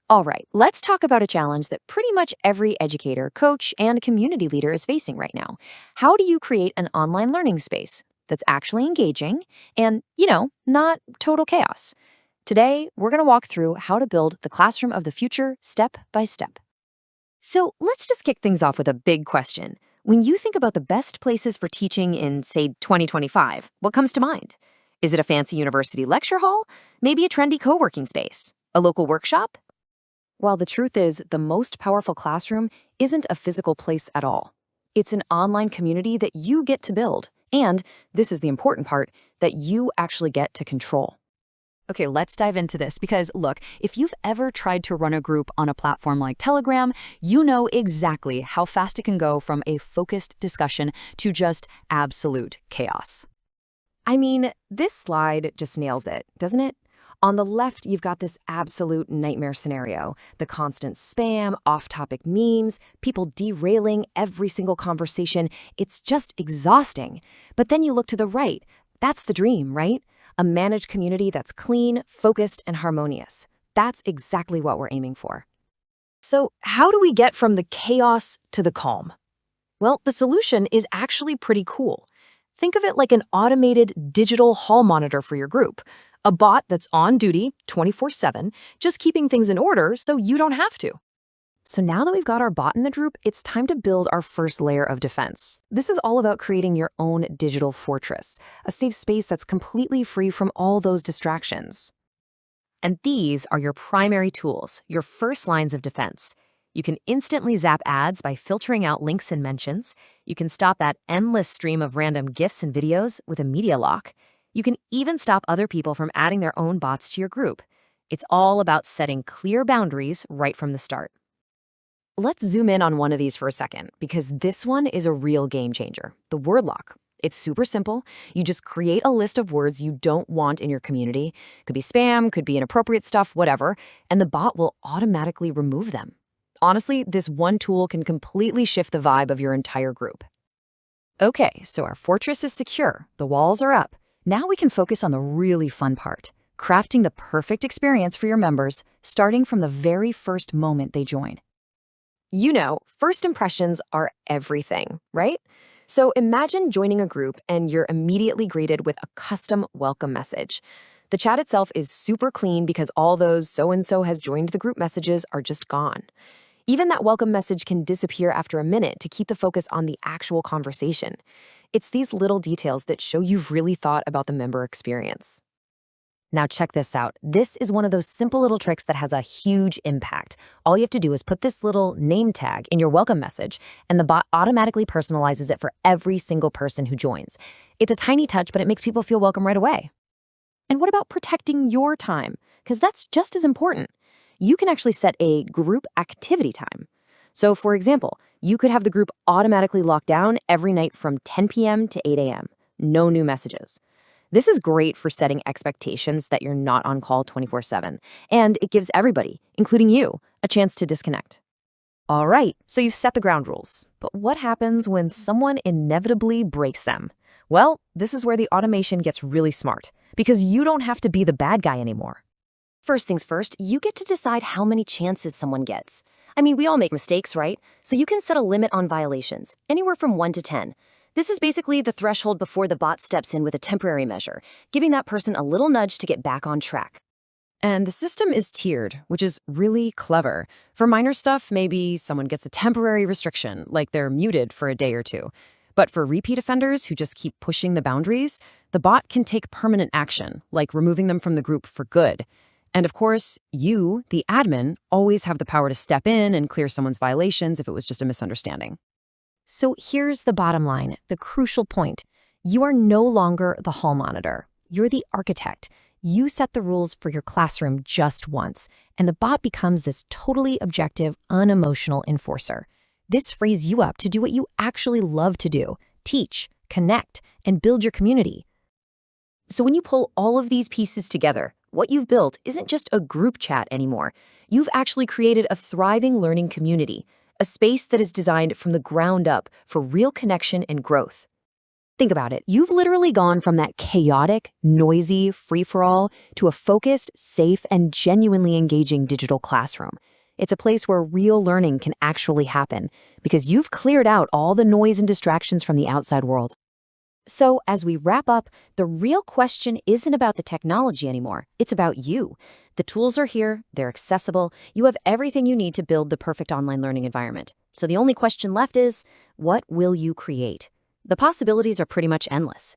All right, let's talk about a challenge that pretty much every educator, coach, and community leader is facing right now. How do you create an online learning space that's actually engaging and, not total chaos? Today, we're going to walk through how to build the classroom of the future step by step. So let's just kick things off with a big question. When you think about the best places for teaching in, say, 2025, what comes to mind? Is it a fancy university lecture hall? Maybe a trendy co working space? A local workshop? While the truth is, the most powerful classroom isn't a physical place at all. It's an online community that you get to build. And, this is the important part, that you actually get to control. Okay, let's dive into this because look, if you've ever tried to run a group on a platform like Telegram, you know exactly how fast it can go from a focused discussion to just absolute chaos. I mean, this slide just nails it, doesn't it? On the left, you've got this absolute nightmare scenario, the constant spam, off-topic memes, people derailing every single conversation. It's just exhausting. But then you look to the right. That's the dream, right? A managed community that's clean, focused, and harmonious. That's exactly what we're aiming for. So how do we get from the chaos to the calm? Well, the solution is actually pretty cool. Think of it like an automated digital hall monitor for your group. A bot that's on duty 24/7, just keeping things in order so you don't have to. So now that we've got our bot in the group, it's time to build our first layer of defense. This is all about creating your own digital fortress, a safe space that's completely free from all those distractions. And these are your primary tools, your first lines of defense. You can instantly zap ads by filtering out links and mentions. You can stop that endless stream of random GIFs and videos with a media lock. You can even stop other people from adding their own bots to your group. It's all about setting clear boundaries right from the start. Let's zoom in on one of these for a second, because this one is a real game changer, the word lock. It's super simple. You just create a list of words you don't want in your community. Could be spam, could be inappropriate stuff, whatever, and the bot will automatically remove them. Honestly, this one tool can completely shift the vibe of your entire group. Okay, so our fortress is secure, the walls are up. Now we can focus on the really fun part, crafting the perfect experience for your members, starting from the very first moment they join. You know, first impressions are everything, right? So imagine joining a group and you're immediately greeted with a custom welcome message. The chat itself is super clean because all those so-and-so has joined the group messages are just gone. Even that welcome message can disappear after a minute to keep the focus on the actual conversation. It's these little details that show you've really thought about the member experience. Now check this out. This is one of those simple little tricks that has a huge impact. All you have to do is put this little name tag in your welcome message, and the bot automatically personalizes it for every single person who joins. It's a tiny touch, but it makes people feel welcome right away. And what about protecting your time? Because that's just as important. You can actually set a group activity time. So for example, you could have the group automatically locked down every night from 10 p.m. to 8 a.m. No new messages. This is great for setting expectations that you're not on call 24/7, and it gives everybody, including you, a chance to disconnect. All right, so you've set the ground rules, but what happens when someone inevitably breaks them? Well, this is where the automation gets really smart, because you don't have to be the bad guy anymore. First things first, you get to decide how many chances someone gets. I mean, we all make mistakes, right? So you can set a limit on violations, anywhere from 1 to 10. This is basically the threshold before the bot steps in with a temporary measure, giving that person a little nudge to get back on track. And the system is tiered, which is really clever. For minor stuff, maybe someone gets a temporary restriction, like they're muted for a day or two. But for repeat offenders who just keep pushing the boundaries, the bot can take permanent action, like removing them from the group for good. And of course, you, the admin, always have the power to step in and clear someone's violations if it was just a misunderstanding. So here's the bottom line, the crucial point. You are no longer the hall monitor. You're the architect. You set the rules for your classroom just once, and the bot becomes this totally objective, unemotional enforcer. This frees you up to do what you actually love to do, teach, connect, and build your community. So when you pull all of these pieces together, what you've built isn't just a group chat anymore. You've actually created a thriving learning community, a space that is designed from the ground up for real connection and growth. Think about it. You've literally gone from that chaotic, noisy free-for-all to a focused, safe, and genuinely engaging digital classroom. It's a place where real learning can actually happen because you've cleared out all the noise and distractions from the outside world. So, as we wrap up, the real question isn't about the technology anymore. It's about you. The tools are here, they're accessible, you have everything you need to build the perfect online learning environment. So the only question left is, what will you create? The possibilities are pretty much endless.